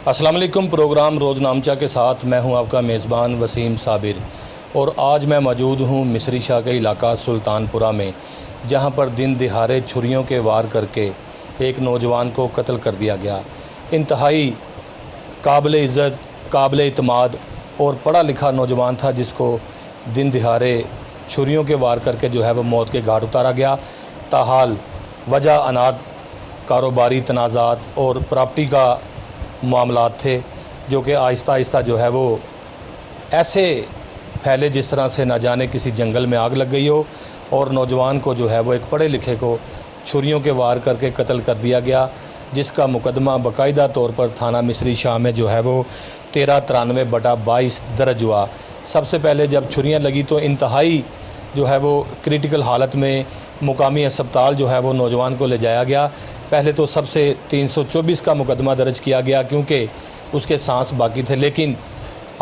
अस्सलाम वालेकुम। प्रोग्राम रोज़नामचा के साथ मैं हूं आपका मेज़बान वसीम साबिर और आज मैं मौजूद हूं मिस्री शाह के इलाका सुल्तानपुरा में, जहां पर दिन दिहाड़े छुरियों के वार करके एक नौजवान को कत्ल कर दिया गया। इंतहाई काबिल इज़्ज़त, काबिल इत्माद और पढ़ा लिखा नौजवान था, जिसको दिन दिहाड़े छुरियों के वार करके जो है वो मौत के घाट उतारा गया। ताहाल वजह अनाद कारोबारी तनाज़ात और प्रॉपर्टी का मामलात थे, जो कि आहिस्ता आहिस्ता जो है वो ऐसे फैले जिस तरह से ना जाने किसी जंगल में आग लग गई हो, और नौजवान को जो है वो एक पढ़े लिखे को छुरियों के वार करके कत्ल कर दिया गया, जिसका मुकदमा बाकायदा तौर पर थाना मिस्री शाह में जो है वो 1393/22 दर्ज हुआ। सबसे पहले जब छुरियां लगी तो इंतहाई जो है वो क्रिटिकल हालत में मुकामी अस्पताल जो है वो नौजवान को ले जाया गया। पहले तो सबसे 324 का मुकदमा दर्ज किया गया, क्योंकि उसके सांस बाकी थे, लेकिन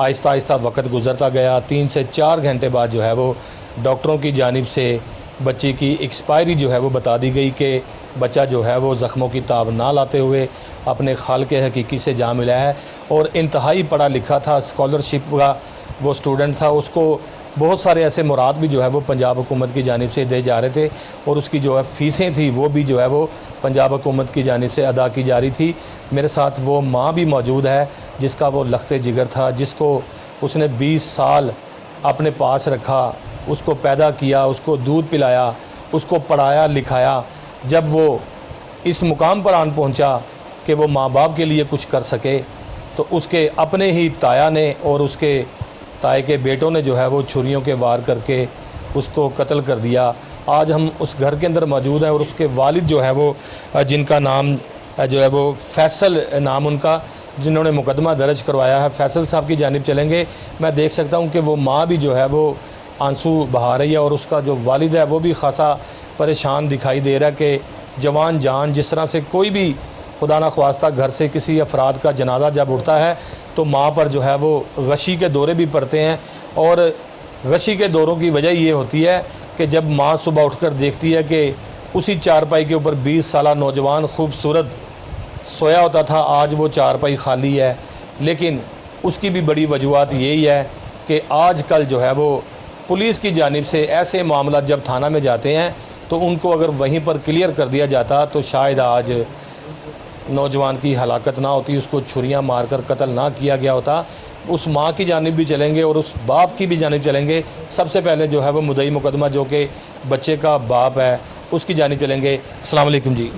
आहिस्ता आहिस्ता वक्त गुजरता गया। 3 से 4 घंटे बाद जो है वो डॉक्टरों की जानिब से बच्ची की एक्सपायरी जो है वो बता दी गई कि बच्चा जो है वो ज़ख्मों की ताब ना लाते हुए अपने खालिक हकीकी से जा मिला है। और इंतहाई पढ़ा लिखा था, स्कॉलरशिप का वो स्टूडेंट था। उसको बहुत सारे ऐसे मुराद भी जो है वो पंजाब हुकूमत की जानिब से दे जा रहे थे, और उसकी जो है फ़ीसें थी वो भी जो है वो पंजाब हुकूमत की जानिब से अदा की जा रही थी। मेरे साथ वो माँ भी मौजूद है, जिसका वो लख्ते जिगर था, जिसको उसने 20 साल अपने पास रखा, उसको पैदा किया, उसको दूध पिलाया, उसको पढ़ाया लिखाया। जब वो इस मुकाम पर आन पहुँचा कि वो माँ बाप के लिए कुछ कर सके, तो उसके अपने ही ताया ने और उसके ताए के बेटों ने जो है वो छुरियों के वार करके उसको कत्ल कर दिया। आज हम उस घर के अंदर मौजूद हैं और उसके वालिद जो है वो, जिनका नाम जो है वो फैसल नाम उनका, जिन्होंने मुकदमा दर्ज करवाया है, फैसल साहब की जानिब चलेंगे। मैं देख सकता हूँ कि वो माँ भी जो है वो आंसू बहा रही है, और उसका जो वालिद है वो भी खासा परेशान दिखाई दे रहा है कि जवान जान, जिस तरह से कोई भी खुदा न ख्वास्ता घर से किसी अफराद का जनाजा जब उठता है तो माँ पर जो है वो गशी के दौरे भी पड़ते हैं। और गशी के दौरों की वजह ये होती है कि जब माँ सुबह उठकर देखती है कि उसी चारपाई के ऊपर 20 साला नौजवान खूबसूरत सोया होता था, आज वो चारपाई खाली है। लेकिन उसकी भी बड़ी वजूहत यही है कि आजकल जो है वो पुलिस की जानिब से ऐसे मामला जब थाना में जाते हैं तो उनको अगर वहीं पर क्लियर कर दिया जाता तो शायद आज नौजवान की हलाकत ना होती, उसको छुरियां मारकर कत्ल ना किया गया होता। उस माँ की जानिब भी चलेंगे और उस बाप की भी जानिब चलेंगे। सबसे पहले जो है वो मुद्दई मुकदमा, जो कि बच्चे का बाप है, उसकी जानिब चलेंगे। अस्सलाम वालेकुम जी।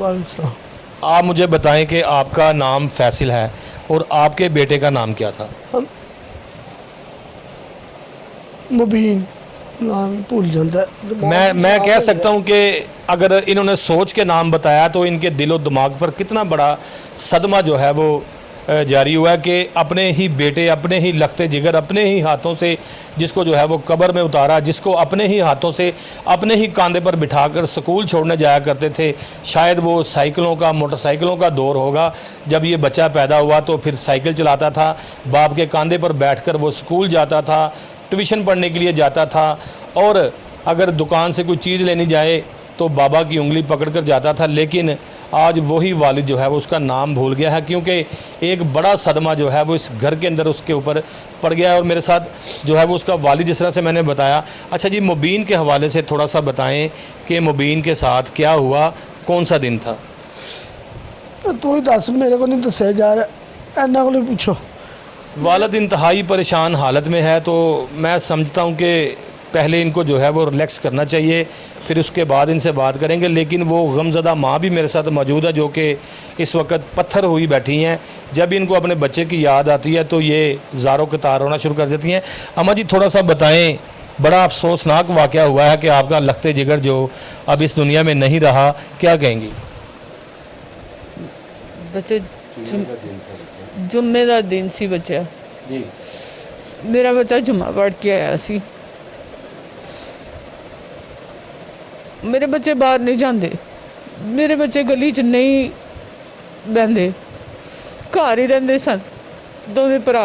आप मुझे बताएं कि आपका नाम फैसल है और आपके बेटे का नाम क्या था? मुबीन नाम भूल जाता है। मैं कह सकता हूं कि अगर इन्होंने सोच के नाम बताया तो इनके दिलो दिमाग पर कितना बड़ा सदमा जो है वो जारी हुआ है कि अपने ही बेटे, अपने ही लख्ते जिगर, अपने ही हाथों से जिसको जो है वो कब्र में उतारा, जिसको अपने ही हाथों से अपने ही कंधे पर बिठाकर स्कूल छोड़ने जाया करते थे। शायद वो साइकिलों का, मोटरसाइकिलों का दौर होगा। जब ये बच्चा पैदा हुआ तो फिर साइकिल चलाता था, बाप के कंधे पर बैठकर वो स्कूल जाता था, ट्यूशन पढ़ने के लिए जाता था, और अगर दुकान से कोई चीज़ लेनी जाए तो बाबा की उंगली पकड़कर जाता था। लेकिन आज वही वालिद जो है वो उसका नाम भूल गया है, क्योंकि एक बड़ा सदमा जो है वो इस घर के अंदर उसके ऊपर पड़ गया है। और मेरे साथ जो है वो उसका वालिद, जिस तरह से मैंने बताया। अच्छा जी, मुबीन के हवाले से थोड़ा सा बताएं कि मुबीन के साथ क्या हुआ, कौन सा दिन था? तू ही दस, मेरे को नहीं दस्या जा रहा, इन्ना को पूछो। वालिद इंतहाई परेशान हालत में है, तो मैं समझता हूँ कि पहले इनको जो है वो रिलैक्स करना चाहिए, फिर उसके बाद इनसे बात करेंगे। लेकिन वो गमज़दा माँ भी मेरे साथ मौजूद है, जो कि इस वक्त पत्थर हुई बैठी हैं। जब इनको अपने बच्चे की याद आती है तो ये ज़ारों कतार रोना शुरू कर देती हैं। अम्मा जी, थोड़ा सा बताएं, बड़ा अफसोसनाक वाक़या हुआ है कि आपका लख्ते जिगर जो अब इस दुनिया में नहीं रहा, क्या कहेंगी? बच्चे जुम्मे का दिन सी, बच्चा मेरा बच्चा जुम्मा पढ़ के आया सी। मेरे बच्चे बाहर नहीं जाते, मेरे बच्चे गली च नहीं बहते, घर ही रहते सन दोवें भरा।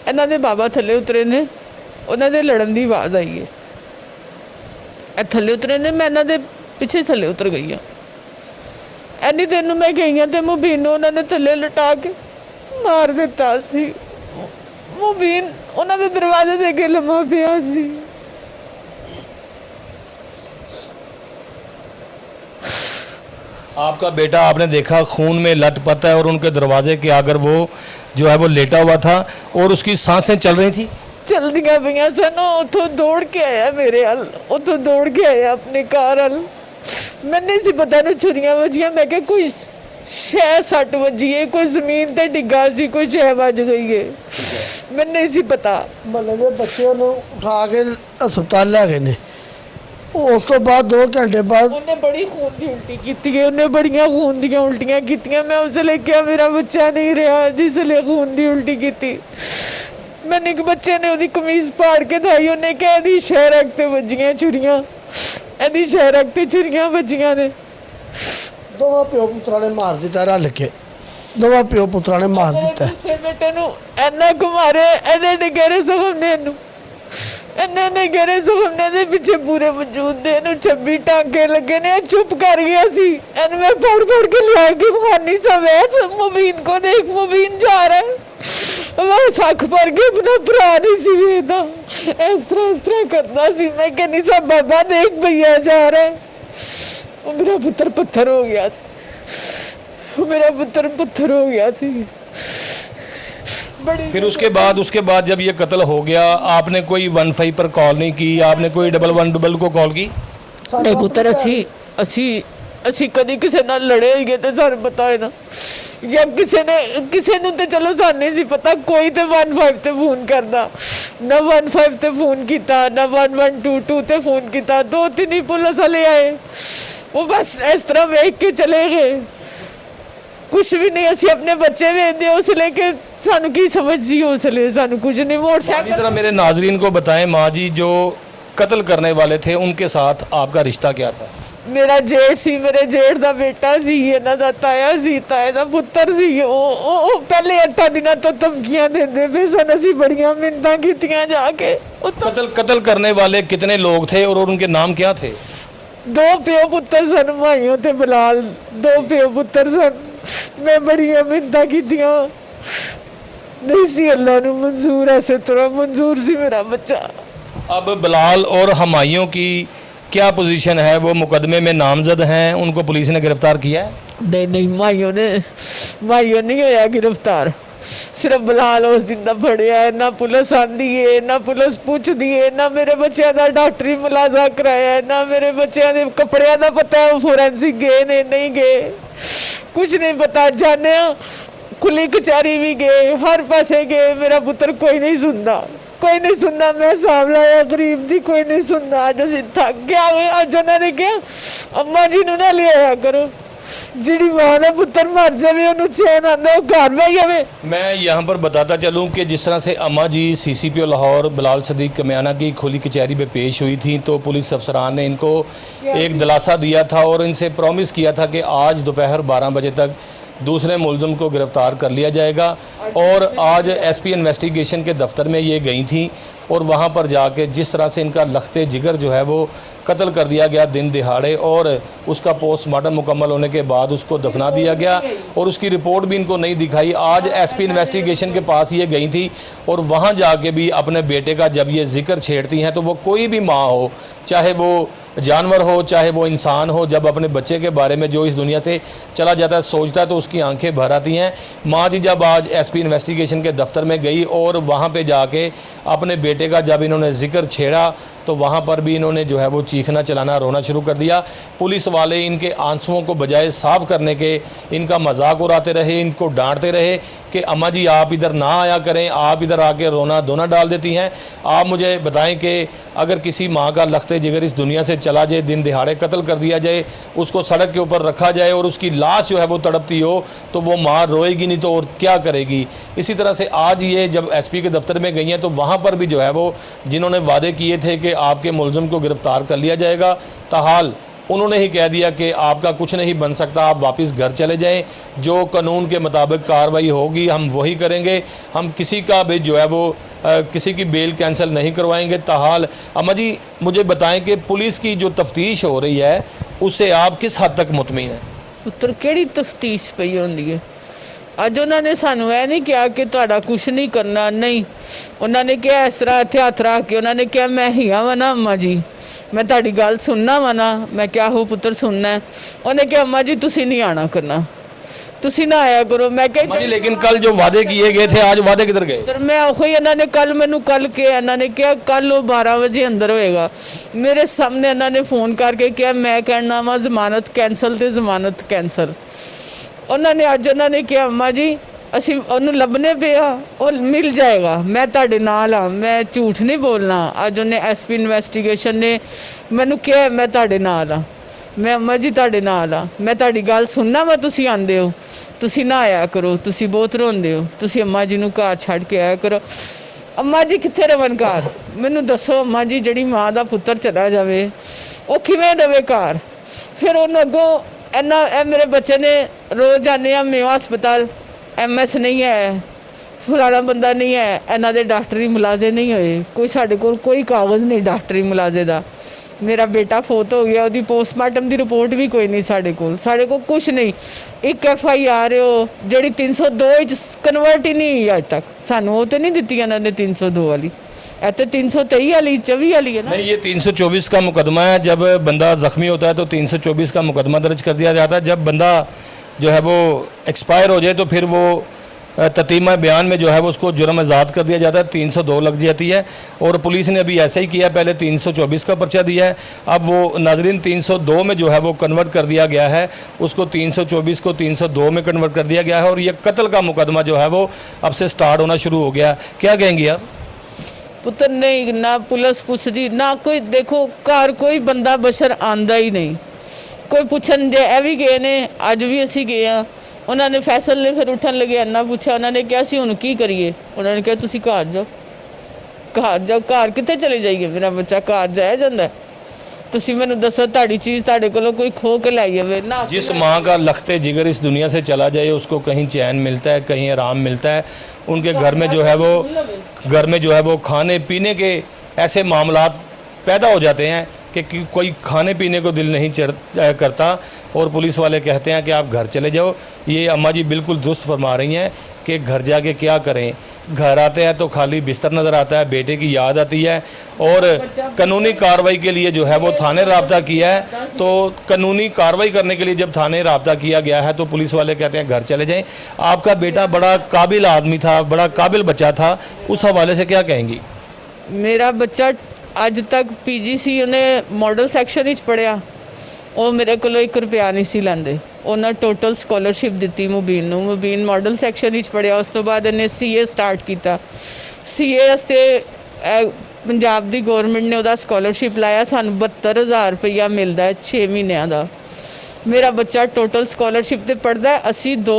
इन्हां दे बाबा थल्ले उतरे ने, उन्हां दे लड़न की आवाज़ आई है, थल्ले उतरे ने, मैं इन्हां दे पिछे थल्ले उतर गई हाँ। इन्नी देर नूं मैं गई हाँ तो मुबीन नूं उन्होंने थल्ले लटा के ਮਾਰ ਦਿੱਤਾ ਸੀ। ਮੁਬੀਨ ਉਹਨਾਂ ਦੇ ਦਰਵਾਜ਼ੇ ਦੇ ਅੱਗੇ ਲੰਮਾ ਪਿਆ ਸੀ। आपका बेटा आपने देखा खून में लथपथ है और उनके दरवाजे के आगे वो जो है वो लेटा हुआ था और उसकी सांसें चल रही थी। ਚਲਦੀਆਂ ਪਈਆਂ ਸਨ। ਉਹ ਉੱਥੋਂ ਦੌੜ ਕੇ ਆਇਆ ਮੇਰੇ ਵੱਲ, ਉੱਥੋਂ ਦੌੜ ਕੇ ਆਇਆ ਆਪਣੇ ਘਰ ਵੱਲ। ਮੈਨੂੰ ਨਹੀਂ ਸੀ ਪਤਾ ਨੂੰ ਛੁਰੀਆਂ ਵੱਜੀਆਂ। ਮੈਂ ਕਿਹਾ ਕੋਈ ਸ਼ੈ ਸੱਟ ਵੱਜੀ ਹੈ, ਕੋਈ ਜ਼ਮੀਨ ਤੇ ਡਿੱਗਾ ਸੀ, ਕੋਈ ਸ਼ੈ ਵੱਜ ਗਈ ਹੈ। ਮੈਨੂੰ ਨਹੀਂ ਸੀ ਪਤਾ। ਮਹੱਲੇ ਦੇ ਬੱਚੇ ਨੂੰ ਉਠਾ ਕੇ ਹਸਪਤਾਲ ਲੈ ਗਏ ਨੇ। ਉਸ ਤੋਂ ਬਾਅਦ 2 ਘੰਟੇ ਬਾਅਦ ਉਹਨੇ ਬੜੀ ਖੂਨ ਦੀ ਉਲਟੀ ਕੀਤੀ ਹੈ। ਉਹਨੇ ਬੜੀਆਂ ਖੂਨ ਦੀਆਂ ਉਲਟੀਆਂ ਕੀਤੀਆਂ। ਮੈਂ ਉਸ ਲਈ ਕਿਹਾ ਮੇਰਾ ਬੱਚਾ ਨਹੀਂ ਰਿਹਾ ਜਿਸ ਲਈ ਖੂਨ ਦੀ ਉਲਟੀ ਕੀਤੀ। मैंने एक बच्चे ने ਉਹਦੀ ਕਮੀਜ਼ ਪਾੜ ਕੇ ਧਾਈ। ਉਹਨੇ ਕਿਹਾ ਇਹਦੀ ਸ਼ਹਿਰਕ ਤੇ ਵੱਜੀਆਂ ਛੁਰੀਆਂ, ਇਹਦੀ ਸ਼ਹਿਰਕ ਤੇ ਛੁਰੀਆਂ ਵੱਜੀਆਂ ਨੇ। ਦੋਵਾਂ ਪਿਓ ਪੁੱਤਰਾਂ ਨੇ ਮਾਰ ਦਿੱਤਾ ਰਲ ਕੇ। ਦੋਵਾਂ ਪਿਓ ਪੁੱਤਰਾਂ ਨੇ ਮਾਰ ਦਿੱਤਾ। ਦੂਸਰੇ ਬੇਟੇ ਨੂੰ ਇੰਨਾ ਕੁਮਾਰੇ, ਇਹਨੇ ਨਿਗਰੇ ਸੁਖਮਨੇ ਨੂੰ, ਇਹਨੇ ਨਿਗਰੇ ਸੁਖਮਨੇ ਦੇ ਪਿੱਛੇ ਪੂਰੇ ਵਜੂਦ ਦੇ ਇਹਨੂੰ 26 ਟਾਂਕੇ ਲੱਗੇ ਨੇ। ਇਹ ਚੁੱਪ ਕਰ ਗਿਆ ਸੀ। ਇਹਨੂੰ ਮੈਂ ਫੜ ਕੇ ਲਿਆ ਕੇ ਖਾਨੀ ਸਵੇਸ ਮੁਬੀਨ को देख, मुबीन जा रहा है। मैं सख भर के अपना भरा नहीं सी वेखदा, इस तरह करता सी। मैं कहनी सा बाबा देख भैया जा रहा है। वो मेरा पुत्र पत्थर हो गया सी, वो मेरा पुत्र पत्थर हो गया सी। फिर उसके बाद जब ये कत्ल हो गया आपने कोई 15 पर कॉल नहीं की, आपने कोई 111 को कॉल की? नहीं पुत्र, ਅਸੀਂ ਕਦੀ ਕਿਸੇ ਨਾਲ ਲੜੇ ਹੋਈਏ ਤੇ ਸਾਨੂੰ ਪਤਾ ਹੈ ਨਾ, ਜਾਂ ਕਿਸੇ ਨੂੰ ਤੇ ਚਲੋ ਸਾਨੂੰ ਨਹੀਂ ਸੀ ਪਤਾ। ਕੋਈ ਤੇ 15 ਤੇ ਫੋਨ ਕਰਦਾ ਨਾ, 15 ਤੇ ਫੋਨ ਕੀਤਾ ਨਾ, 1122 ਤੇ ਫੋਨ ਕੀਤਾ। 2-3 ਹੀ ਪੁਲਿਸ ਵਾਲੇ ਆਏ, ਉਹ ਬਸ ਇਸ ਤਰ੍ਹਾਂ ਵੇਖ ਕੇ ਚਲੇ ਗਏ। ਕੁਛ ਵੀ ਨਹੀਂ। ਅਸੀਂ ਆਪਣੇ ਬੱਚੇ ਵੇਚਦੇ ਉਸ ਲਈ ਕਿ ਸਾਨੂੰ ਕੀ ਸਮਝ ਸੀ ਉਸ ਲਈ, ਸਾਨੂੰ ਕੁਝ ਨਹੀਂ। मोटरसाइकिल तरह मेरे नाजरीन को बताएं माँ जी, जो कत्ल करने वाले थे उनके साथ आपका रिश्ता क्या था? ਮੇਰਾ ਜੇਠ ਸੀ, ਮੇਰੇ ਜੇਠ ਦਾ ਬੇਟਾ ਸੀ, ਇਹਨਾਂ ਦਾ ਤਾਇਆ ਸੀ, ਤਾਏ ਦਾ ਪੁੱਤਰ ਸੀ। ਉਹ ਪਹਿਲੇ 8 ਦਿਨਾਂ ਤੋਂ ਧਮਕੀਆਂ ਦਿੰਦੇ ਪਏ ਸਨ। ਅਸੀਂ ਬੜੀਆਂ ਮਿੰਨਤਾਂ ਕੀਤੀਆਂ ਜਾ ਕੇ। कत्ल करने वाले कितने लोग थे और उनके नाम क्या थे? 2 ਪਿਓ ਪੁੱਤਰ ਸਨ, ਮਾਈਓ ਤੇ ਬਲਾਲ। 2 ਪਿਓ ਪੁੱਤਰ ਸਨ। ਮੈਂ ਬੜੀਆਂ ਮਿੰਨਤਾਂ ਕੀਤੀਆਂ, नहीं सी अल्लाह ਨੂੰ मंजूर, ऐसे तरह मंजूर सी मेरा बच्चा। अब बिलाल और हमायूं की क्या पोजीशन है? वो मुकदमे में नामजद हैं, उनको पुलिस ने गिरफ्तार किया है? नहीं माइयों नहीं होया गिरफ्तार। सिर्फ बिलाल उस दिन का फड़िया है। ना पुलिस आती है, ना पुलिस पूछती है, ना मेरे बच्चों का डॉक्टरी मुलाजा कराया, ना मेरे बच्चों के कपड़िया का पता है फोरेंसिक गए ने नहीं गए, कुछ नहीं पता। जाने खुली कचहरी भी गए, हर पासे गए, मेरा पुत्र कोई नहीं सुनता, कोई नहीं सुनता। मैं सामने आया गरीब दी, कोई नहीं सुनता। अज असीं थक गया। अज उन्होंने कहा अम्मा जी नूं ना ले आया करो, जिहड़ी मां दा पुत्र मर जावे उहनूं चैन आंदा वो घर बह जावे। मैं यहाँ पर बताता चलूँ कि जिस तरह से अम्मा जी CCPO लाहौर बिलाल सदीक कमियाना की खुली कचहरी में पेश हुई थी, तो पुलिस अफसरान ने इनको एक दिलासा दिया था और इनसे प्रॉमिस किया था कि आज दोपहर 12 बजे तक दूसरे मुलज़म को गिरफ़्तार कर लिया जाएगा। और आज SP इन्वेस्टिगेशन के दफ्तर में ये गई थी और वहाँ पर जाके जिस तरह से इनका लखते जिगर जो है वो कत्ल कर दिया गया दिन दिहाड़े, और उसका पोस्टमार्टम मुकम्मल होने के बाद उसको दफना दिया गया और उसकी रिपोर्ट भी इनको नहीं दिखाई। आज SP इन्वेस्टिगेशन के पास ये गई थी और वहाँ जाके भी अपने बेटे का जब ये जिक्र छेड़ती हैं, तो वो कोई भी माँ हो, चाहे वो जानवर हो चाहे वो इंसान हो, जब अपने बच्चे के बारे में जो इस दुनिया से चला जाता है सोचता है तो उसकी आंखें भर आती हैं। माँ जी जब आज SP इन्वेस्टिगेशन के दफ्तर में गई और वहाँ पे जाके अपने बेटे का जब इन्होंने जिक्र छेड़ा, तो वहाँ पर भी इन्होंने जो है वो चीखना चलाना रोना शुरू कर दिया। पुलिस वाले इनके आंसुओं को बजाय साफ़ करने के इनका मजाक उड़ाते रहे, इनको डांटते रहे कि अम्मा जी आप इधर ना आया करें, आप इधर आके रोना धोना डाल देती हैं। आप मुझे बताएं कि अगर किसी माँ का लखते जिगर इस दुनिया से चला जाए, दिन दिहाड़े कत्ल कर दिया जाए, उसको सड़क के ऊपर रखा जाए और उसकी लाश जो है वो तड़पती हो, तो वो माँ रोएगी नहीं तो और क्या करेगी। इसी तरह से आज ये जब SP के दफ्तर में गई हैं, तो वहाँ पर भी जो है वो जिन्होंने वादे किए थे कि आपके मुलज़िम को गिरफ़्तार कर लिया जाएगा, ताहाल उन्होंने ही कह दिया कि आपका कुछ नहीं बन सकता, आप वापस घर चले जाएं, जो कानून के मुताबिक कार्रवाई होगी हम वही करेंगे, हम किसी का भी जो है वो किसी की बेल कैंसिल नहीं करवाएंगे। ताहाल अम्मा जी मुझे बताएं कि पुलिस की जो तफ्तीश हो रही है उससे आप किस हद तक मुतमिन हैं? पुत्र केड़ी तफ्तीश पई होंदी है? ਅੱਜ ਉਹਨਾਂ ਨੇ ਸਾਨੂੰ ਇਹ ਨਹੀਂ ਕਿਹਾ ਕਿ ਤੁਹਾਡਾ ਕੁਝ ਨਹੀਂ ਕਰਨਾ, ਨਹੀਂ। ਉਹਨਾਂ ਨੇ ਕਿਹਾ ਇਸ ਤਰ੍ਹਾਂ ਇੱਥੇ ਹੱਥ ਰੱਖ ਕੇ ਉਹਨਾਂ ਨੇ ਕਿਹਾ ਮੈਂ ਹੀ ਹਾਂ ਨਾ ਅੰਮਾ ਜੀ, ਮੈਂ ਤੁਹਾਡੀ ਗੱਲ ਸੁਣਨਾ ਵਾ ਨਾ। ਮੈਂ ਕਿਹਾ ਹੋ ਪੁੱਤਰ ਸੁਣਨਾ ਹੈ। ਉਹਨੇ ਕਿਹਾ ਅੰਮਾ ਜੀ ਤੁਸੀਂ ਨਹੀਂ ਆਣਾ ਕਰਨਾ, ਤੁਸੀਂ ਨਾ ਆਇਆ ਕਰੋ। मैं अम्मा जी लेकिन कल जो वादे किए गए थे आज वादे किधर गए? तर मैं ਉਹੀ ਇਹਨਾਂ ਨੇ ਕੱਲ ਮੈਨੂੰ ਕੱਲ ਕਿਹਾ, ਇਹਨਾਂ ਨੇ ਕਿਹਾ ਕੱਲ ਉਹ 12 ਵਜੇ ਅੰਦਰ ਹੋਏਗਾ। ਮੇਰੇ ਸਾਹਮਣੇ ਇਹਨਾਂ ਨੇ ਫੋਨ ਕਰਕੇ ਕਿਹਾ ਮੈਂ ਕਹਿਣਾ ਵਾ ਜ਼ਮਾਨਤ ਕੈਂਸਲ ਤੇ ਜ਼ਮਾਨਤ ਕੈਂਸਲ। ਉਹਨਾਂ ਨੇ ਅੱਜ ਉਹਨਾਂ ਨੇ ਕਿਹਾ ਅੰਮਾ ਜੀ ਅਸੀਂ ਉਹਨੂੰ ਲੱਭਨੇ ਪਿਆ, ਉਹ ਮਿਲ ਜਾਏਗਾ, ਮੈਂ ਤੁਹਾਡੇ ਨਾਲ ਆ, ਮੈਂ ਝੂਠ ਨਹੀਂ ਬੋਲਣਾ। ਅੱਜ ਉਹਨੇ ਐਸਪੀ ਇਨਵੈਸਟੀਗੇਸ਼ਨ ਨੇ ਮੈਨੂੰ ਕਿਹਾ ਮੈਂ ਤੁਹਾਡੇ ਨਾਲ ਆ, ਮੈਂ ਅੰਮਾ ਜੀ ਤੁਹਾਡੇ ਨਾਲ ਆ, ਮੈਂ ਤੁਹਾਡੀ ਗੱਲ ਸੁਣਨਾ ਵਾ, ਤੁਸੀਂ ਆਉਂਦੇ ਹੋ, ਤੁਸੀਂ ਨਾ ਆਇਆ ਕਰੋ, ਤੁਸੀਂ ਬਹੁਤ ਰੋਂਦੇ ਹੋ, ਤੁਸੀਂ ਅੰਮਾ ਜੀ ਨੂੰ ਘਰ ਛੱਡ ਕੇ ਆਇਆ ਕਰੋ। ਅੰਮਾ ਜੀ ਕਿੱਥੇ ਰਵਣ ਘਰ? ਮੈਨੂੰ ਦੱਸੋ ਅੰਮਾ ਜੀ, ਜਿਹੜੀ ਮਾਂ ਦਾ ਪੁੱਤਰ ਚਲਾ ਜਾਵੇ ਉਹ ਕਿਵੇਂ ਰਵੇ ਘਰ? ਫਿਰ ਉਹਨੂੰ ਅੱਗੋਂ ਇਹ ਮੇਰੇ ਬੱਚੇ ਨੇ ਰੋਜ਼ ਜਾਂਦੇ ਆ ਮੇਵਾ ਹਸਪਤਾਲ, MS ਨਹੀਂ ਹੈ, ਫਲਾਣਾ ਬੰਦਾ ਨਹੀਂ ਹੈ, ਇਹਨਾਂ ਦੇ ਡਾਕਟਰੀ ਮੁਲਾਜ਼ੇ ਨਹੀਂ ਹੋਏ, ਕੋਈ ਸਾਡੇ ਕੋਲ ਕੋਈ ਕਾਗਜ਼ ਨਹੀਂ ਡਾਕਟਰੀ ਮੁਲਾਜ਼ੇ ਦਾ। ਮੇਰਾ ਬੇਟਾ ਫੌਤ ਹੋ ਗਿਆ, ਉਹਦੀ ਪੋਸਟਮਾਰਟਮ ਦੀ ਰਿਪੋਰਟ ਵੀ ਕੋਈ ਨਹੀਂ ਸਾਡੇ ਕੋਲ ਕੁਝ ਨਹੀਂ। ਇੱਕ FIR ਉਹ ਜਿਹੜੀ 302 ਵਿੱਚ ਕਨਵਰਟ ਹੀ ਨਹੀਂ ਹੋਈ ਅੱਜ ਤੱਕ, ਸਾਨੂੰ ਉਹ ਤੇ ਨਹੀਂ ਦਿੱਤੀ ਇਹਨਾਂ ਨੇ 302 ਵਾਲੀ, ਇਹ तो 323 वाली 24 वाली है ना। नहीं, ये 324 का मुकदमा है। जब बंदा ज़ख्मी होता है तो 324 का मुकदमा दर्ज कर दिया जाता है। जब बंदा जो है वो एक्सपायर हो जाए तो फिर वो ततीमा बयान में जो है वो उसको जुर्म आज़ाद कर दिया जाता है, 302 लग जाती है। और पुलिस ने अभी ऐसा ही किया, पहले 324 का पर्चा दिया है, अब वो नाजरीन 302 में जो है वो कन्वर्ट कर दिया गया है, उसको 324 को 302 में कन्वर्ट कर दिया गया है। और ये कत्ल का मुकदमा जो है वो अब से स्टार्ट होना शुरू हो गया। क्या कहेंगी आप? पुत्र नहीं ना पुलिस पुछदी ना कोई, देखो घर कोई बंदा बशर आंदा ही नहीं, कोई पुछन जे ए भी गए ने, अज भी असी गए हाँ। उन्होंने फैसल ने फिर उठन लगे, इन्ना पूछा, उन्होंने कहा सी हुण की करिए? उन्होंने कहा तुसी घर जाओ, घर जाओ। घर कित्थे चले जाइए? मेरा बच्चा घर जाया जांदा है? तुसी मैनू दसो तुहाडी चीज़ तुहाडे कोलों कोई खो के लाई आवे ना। जिस माँ का लखते जिगर इस दुनिया से चला जाए उसको कहीं चैन मिलता है, कहीं आराम मिलता है। उनके घर में जो है वो खाने पीने के ऐसे मामलात पैदा हो जाते हैं कि कोई खाने पीने को दिल नहीं करता। और पुलिस वाले कहते हैं कि आप घर चले जाओ। ये अम्मा जी बिल्कुल दुरुस्त फरमा रही हैं कि घर जाके क्या करें। घर आते हैं तो खाली बिस्तर नज़र आता है, बेटे की याद आती है। और कानूनी कार्रवाई के लिए जो है वो थाने रब्ता किया है, तो कानूनी कार्रवाई करने के लिए जब थाने रब्ता किया गया है तो पुलिस वाले कहते हैं घर चले जाएं। आपका बेटा बड़ा काबिल आदमी था, बड़ा काबिल बच्चा था, उस हवाले से क्या कहेंगी? मेरा बच्चा अज तक PGC उन्हें मॉडल सैक्शन विच पढ़िया, ਉਹ ਮੇਰੇ ਕੋਲੋਂ 1 ਰੁਪਿਆ ਨਹੀਂ ਸੀ ਲੈਂਦੇ। ਉਹਨਾਂ ਟੋਟਲ ਸਕਾਲਰਸ਼ਿਪ ਦਿੱਤੀ ਮੁਬੀਨ ਨੂੰ, ਮੁਬੀਨ ਮਾਡਲ ਸੈਕਸ਼ਨ ਵਿੱਚ ਪੜਿਆ। ਉਸ ਤੋਂ ਬਾਅਦ ਇਹਨੇ CA ਸਟਾਰਟ ਕੀਤਾ। CA ਵਾਸਤੇ ਪੰਜਾਬ ਦੀ ਗਵਰਨਮੈਂਟ ਨੇ ਉਹਦਾ ਸਕਾਲਰਸ਼ਿਪ ਲਾਇਆ, ਸਾਨੂੰ 72000 ਰੁਪਈਆ ਮਿਲਦਾ ਹੈ 6 ਮਹੀਨਿਆਂ ਦਾ। ਮੇਰਾ ਬੱਚਾ ਟੋਟਲ ਸਕਾਲਰਸ਼ਿਪ ਤੇ ਪੜਦਾ ਹੈ। ਅਸੀਂ 2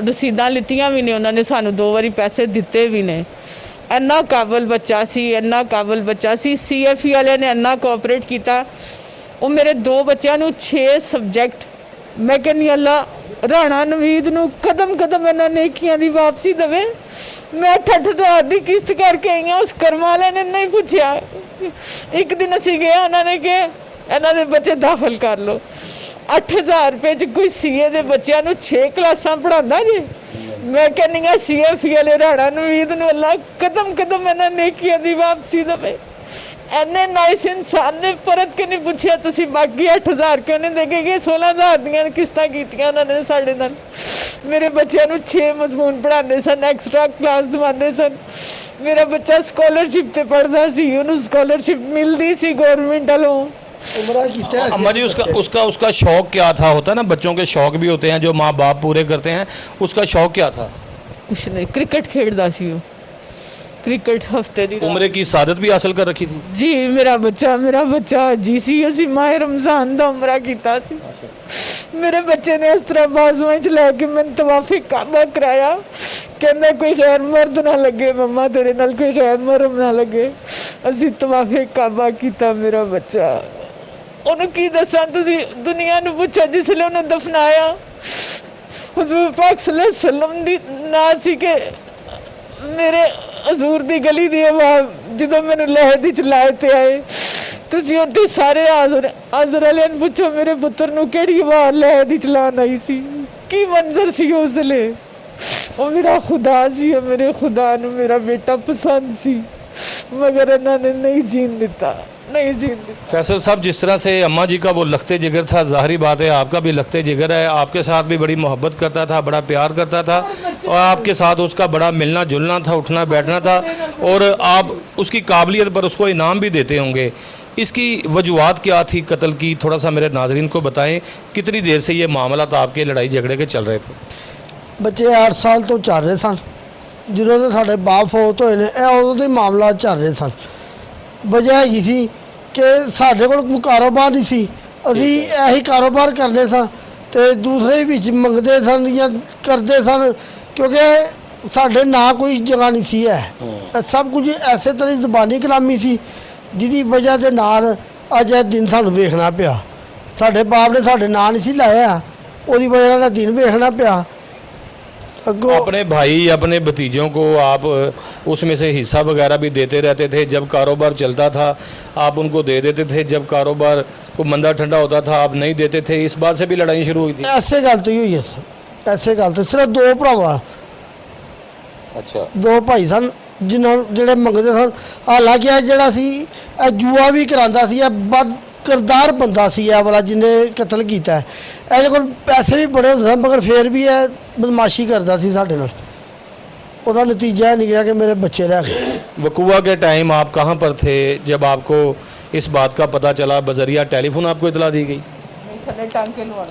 ਰਸੀਦਾਂ ਲਿੱਤੀਆਂ ਵੀ ਨੇ, ਉਹਨਾਂ ਨੇ ਸਾਨੂੰ 2 ਵਾਰੀ ਪੈਸੇ ਦਿੱਤੇ ਵੀ ਨੇ। ਇੰਨਾ ਕਾਬਲ ਬੱਚਾ ਸੀ, ਇੰਨਾ ਕਾਬਲ ਬੱਚਾ ਸੀ। CFE ਵਾਲਿਆਂ ਨੇ ਇੰਨਾ ਕੋਆਪਰੇਟ ਕੀਤਾ। ਉਹ ਮੇਰੇ 2 ਬੱਚਿਆਂ ਨੂੰ 6 ਸਬਜੈਕਟ, ਮੈਂ ਕਹਿੰਦੀ ਅੱਲਾ ਰਾਣਾ ਨਵੀਦ ਨੂੰ ਕਦਮ ਕਦਮ ਇਹਨਾਂ ਨੇਕੀਆਂ ਦੀ ਵਾਪਸੀ ਦੇਵੇ। ਮੈਂ 8,000 ਦੀ ਕਿਸ਼ਤ ਕਰਕੇ ਆਈ ਹਾਂ, ਉਸ ਕਰਮ ਵਾਲੇ ਨੇ ਨਹੀਂ ਪੁੱਛਿਆ। ਇੱਕ ਦਿਨ ਅਸੀਂ ਗਏ, ਉਹਨਾਂ ਨੇ ਕਿਹਾ ਇਹਨਾਂ ਦੇ ਬੱਚੇ ਦਾਖਲ ਕਰ ਲਓ। 8,000 ਰੁਪਏ 'ਚ ਕੋਈ CA ਦੇ ਬੱਚਿਆਂ ਨੂੰ 6 ਕਲਾਸਾਂ ਪੜ੍ਹਾਉਂਦਾ ਜੀ। ਮੈਂ ਕਹਿੰਦੀ ਹਾਂ CFE ਵਾਲੇ ਰਾਣਾ ਨਵੀਦ ਨੂੰ ਅੱਲਾ ਕਦਮ ਕਦਮ ਇਹਨਾਂ ਨੇਕੀਆਂ ਦੀ ਵਾਪਸੀ ਦੇਵੇ। ਇੰਨੇ ਨਾਈਸ ਇਨਸਾਨ ਨੇ ਪਰਤ ਕੇ ਨਹੀਂ ਪੁੱਛਿਆ ਤੁਸੀਂ ਬਾਕੀ 8,000 ਕਿਉਂ ਨਹੀਂ ਦੇ ਕੇ ਗਏ? 16,000 ਦੀਆਂ ਕਿਸ਼ਤਾਂ ਕੀਤੀਆਂ ਉਹਨਾਂ ਨੇ ਸਾਡੇ ਨਾਲ। ਮੇਰੇ ਬੱਚਿਆਂ ਨੂੰ 6 ਮਜ਼ਮੂਨ ਪੜ੍ਹਾਉਂਦੇ ਸਨ, ਐਕਸਟਰਾ ਕਲਾਸ ਦਿਵਾਉਂਦੇ ਸਨ। ਮੇਰਾ ਬੱਚਾ ਸਕਾਲਰਸ਼ਿਪ ਤੇ ਪੜ੍ਹਦਾ ਸੀ, ਉਹਨੂੰ ਸਕਾਲਰਸ਼ਿਪ ਮਿਲਦੀ ਸੀ ਗਵਰਨमेंट ਵੱਲੋਂ। अम्मा जी उसका शौक क्या था? होता है ना बच्चों के शौक भी होते हैं जो माँ बाप पूरे करते हैं, उसका शौक क्या था? कुछ नहीं, क्रिकेट खेलता सी वो, क्रिकेट हफ्ते दी उम्र की सादत भी हासिल कर रखी थी जी। मेरा बच्चा जी सी असी माह रमज़ान का उमरा किया सी। मेरे बच्चे ने इस तरह बाजुआं च लैके मैंने तवाफे काबा कराया। कहना कोई गैर मर्द ना लगे, मम्मा तेरे नाल कोई गैर मर्द ना लगे। असी तवाफे काबा किया। मेरा बच्चा ਉਹਨੂੰ ਕੀ ਦੱਸਾਂ, ਤੁਸੀਂ ਦੁਨੀਆ ਨੂੰ ਪੁੱਛੋ। ਜਿਸਲੇ ਉਹਨੂੰ ਦਫਨਾਇਆ ਹਜ਼ੂਰ ਪਾਕ ਸੱਲੱਲਾਹੁ ਅਲੈਹਿ ਵਸੱਲਮ ਦੀ ਨਾਂ ਸੀ ਕਿ ਮੇਰੇ ਹਜ਼ੂਰ ਦੀ ਗਲੀ ਦੀ ਆਵਾਜ਼ ਜਦੋਂ ਮੈਨੂੰ ਲਹਿਦ ਵਿੱਚ ਲਾਏ ਤੇ ਆਏ। ਤੁਸੀਂ ਉੱਥੇ ਸਾਰੇ ਹਾਜ਼ਰ ਵਾਲਿਆਂ ਨੂੰ ਪੁੱਛੋ ਮੇਰੇ ਪੁੱਤਰ ਨੂੰ ਕਿਹੜੀ ਆਵਾਜ਼ ਲਹਿਦ ਵਿੱਚ ਲਾਉਣ ਆਈ ਸੀ, ਕੀ ਮੰਜ਼ਰ ਸੀ ਉਸ ਵੇਲੇ। ਉਹ ਮੇਰਾ ਖੁਦਾ ਸੀ, ਉਹ ਮੇਰੇ ਖੁਦਾ ਨੂੰ ਮੇਰਾ ਬੇਟਾ ਪਸੰਦ ਸੀ, मगर इन्होंने नहीं जीन दिता, नहीं जीन दिता। फैसल साहब, जिस तरह से अम्मा जी का वो लखते जिगर था, ज़ाहिरी बात है आपका भी लखते जिगर है, आपके साथ भी बड़ी मोहब्बत करता था, बड़ा प्यार करता था और आपके साथ उसका बड़ा मिलना जुलना था, उठना बैठना था और आप उसकी काबिलियत पर उसको इनाम भी देते होंगे। इसकी वजूहत क्या थी कत्ल की, थोड़ा सा मेरे नाजरीन को बताएं। कितनी देर से ये मामला आपके लड़ाई झगड़े के चल रहे थे? बच्चे 8 साल तो चल रहे सन, ਜਦੋਂ ਦੇ ਸਾਡੇ ਬਾਪ ਫੌਤ ਹੋਏ ਨੇ ਇਹ ਉਦੋਂ ਦੇ ਮਾਮਲਾ ਚੱਲ ਰਹੇ ਸਨ। ਵਜ੍ਹਾ ਹੈਗੀ ਸੀ ਕਿ ਸਾਡੇ ਕੋਲ ਕੋਈ ਕਾਰੋਬਾਰ ਨਹੀਂ ਸੀ, ਅਸੀਂ ਇਹੀ ਕਾਰੋਬਾਰ ਕਰਦੇ ਸਾਂ ਤੇ ਦੂਸਰੇ ਵਿੱਚ ਮੰਗਦੇ ਸਨ ਜਾਂ ਕਰਦੇ ਸਨ, ਕਿਉਂਕਿ ਸਾਡੇ ਨਾ ਕੋਈ ਜਗ੍ਹਾ ਨਹੀਂ ਸੀ। ਇਹ ਸਭ ਕੁਝ ਐਸੇ ਤਰ੍ਹਾਂ ਜ਼ਬਾਨੀ ਕਲਾਮੀ ਸੀ ਜਿਹਦੀ ਵਜ੍ਹਾ ਦੇ ਨਾਲ ਅੱਜ ਇਹ ਦਿਨ ਸਾਨੂੰ ਵੇਖਣਾ ਪਿਆ। ਸਾਡੇ ਬਾਪ ਨੇ ਸਾਡੇ ਨਾਂ ਨਹੀਂ ਸੀ ਲਾਇਆ, ਉਹਦੀ ਵਜ੍ਹਾ ਨਾਲ ਦਿਨ ਵੇਖਣਾ ਪਿਆ। अपने भाई अपने भतीजों को आप उसमें से हिस्सा वगैरह भी देते रहते थे, जब कारोबार चलता था आप उनको दे देते थे, जब कारोबार को मंदा ठंडा होता था आप नहीं देते थे, इस बात से भी लड़ाई शुरू हुई थी? ऐसे गल तो ही हुई है सर, ऐसे गल तो सिर्फ 2 भरावा, अच्छा 2 भाई सन जिन्होंने ਜਿਹੜੇ ਮੰਗਦੇ ਸਨ। ਹਾਲਾਂਕਿ ਇਹ ਜਿਹੜਾ ਸੀ ਇਹ ਜੂਆ ਵੀ ਕਰਾਉਂਦਾ ਸੀ, ਇਹ ਬਦ ਕਿਰਦਾਰ ਬੰਦਾ ਸੀ ਇਹ ਵਾਲਾ ਜਿਹਨੇ ਕਤਲ ਕੀਤਾ। ਇਹਦੇ ਕੋਲ ਪੈਸੇ ਵੀ ਬੜੇ ਹੁੰਦੇ ਸਨ ਮਗਰ ਫਿਰ ਵੀ ਇਹ ਬਦਮਾਸ਼ੀ ਕਰਦਾ ਸੀ ਸਾਡੇ ਨਾਲ। ਉਹਦਾ ਨਤੀਜਾ ਇਹ ਨਿਕਲਿਆ कि मेरे बच्चे रह गए। वकूआ के टाइम आप कहाँ पर थे जब आपको इस बात का पता चला? बजरिया टेलीफोन आपको इतला दी गई?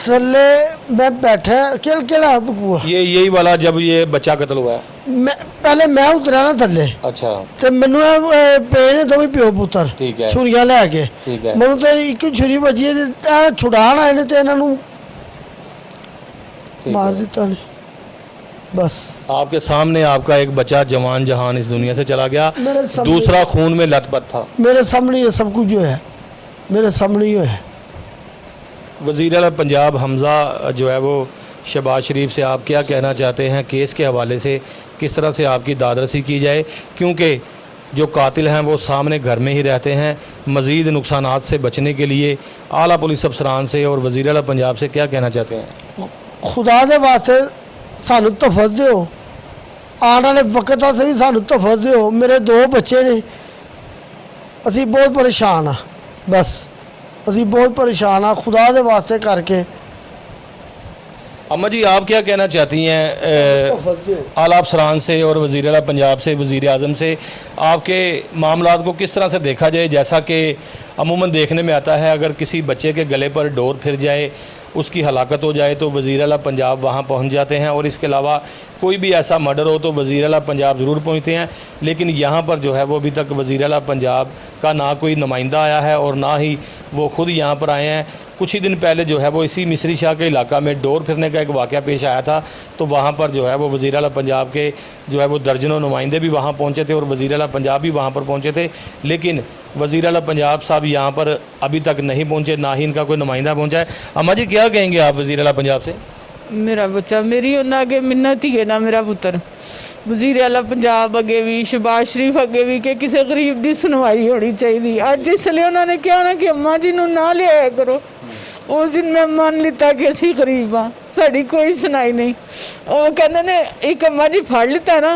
थल्ले मैं बैठा केड़ा बकुआ यही वाला जब ये बच्चा कत्ल हुआ है? मैं पहले मैं उतरा ना थल्ले अच्छा ਤੇ ਮੈਨੂੰ ਪਏ ਨੇ ਦੋਵੇਂ ਪਿਓ ਪੁੱਤਰ ਠੀਕ ਹੈ। ਛੁਰੀਆਂ ਲੈ ਕੇ। ठीक है ਮੈਨੂੰ ਤੇ ਇੱਕ ਛੁਰੀ ਵੱਜੀ ਹੈ ਤੇ ਇਹ ਛੁਡਾਣ ਆਏ ਨੇ ਤੇ ਇਹਨਾਂ ਨੂੰ ठीक मार है। देता ने बस। आपके सामने आपका एक बच्चा जवान जहान इस दुनिया से चला गया, मेरे सामने- दूसरा खून में लथपथ था। मेरे सामने ये सब कुछ जो है मेरे सामने ही है। वज़ीर आला पंजाब हमज़ा जो है वो शहबाज शरीफ से आप क्या कहना चाहते हैं केस के हवाले से? किस तरह से आपकी दादरसी की जाए, क्योंकि जो कातिल हैं वो सामने घर में ही रहते हैं। मज़ीद नुकसानात से बचने के लिए आला पुलिस अफसरान से और वज़ीर आला पंजाब से क्या कहना चाहते हैं? खुदा दे वास्ते सानू तोहफत दिओ, आने वाले वक्त वास्ते भी सानू तोहफत दिओ। मेरे 2 बच्चे ने, असी बहुत परेशान हाँ, बस असी बहुत परेशान हाँ खुदा दे वास्ते करके। अम्मा जी आप क्या कहना चाहती हैं तोहफत दिओ। आला अफसरान से और वज़ीर आला पंजाब से, वज़ीर आज़म से, आपके मामलात को किस तरह से देखा जाए? जैसा कि अमूमन देखने में आता है अगर किसी बच्चे के गले पर डोर फिर जाए, उसकी हलाकत हो जाए तो वज़ीर आला पंजाब वहाँ पहुँच जाते हैं, और इसके अलावा कोई भी ऐसा मर्डर हो तो वज़ीर आला पंजाब ज़रूर पहुँचते हैं। लेकिन यहाँ पर जो है वो अभी तक वज़ीर आला पंजाब का ना कोई नुमाइंदा आया है और ना ही वो ख़ुद यहाँ पर आए हैं। कुछ ही दिन पहले जो है वो इसी मिस्री शाह के इलाका में डोर फिरने का एक वाक़या पेश आया था, तो वहाँ पर जो है वो वज़ीर आला पंजाब के जो है वो दर्जनों नुमाइंदे भी वहाँ पहुँचे थे और वज़ीर आला पंजाब भी वहाँ पर पहुँचे थे। लेकिन वज़ीर आला पंजाब साहब यहाँ पर अभी तक नहीं पहुँचे, ना ही इनका कोई नुमाइंदा पहुँचा है। अम्मा जी क्या कहेंगे आप वज़ीर आला पंजाब से? मेरा बच्चा मेरी उन्हें अगे मिन्नत ही है ना, मेरा पुत्र वज़ीर आला पंजाब अगे भी, शहबाज शरीफ अगे भी कि किसी गरीब की सुनवाई होनी चाहिए। अज इसलिए उन्होंने कहा ना कि अम्मा जी नूं ना लिया करो, उस दिन मैं मान लिता कि असी गरीब हाँ, साड़ी कोई सुनाई नहीं। वो कहते ने एक अम्मा जी फड़ लिता ना,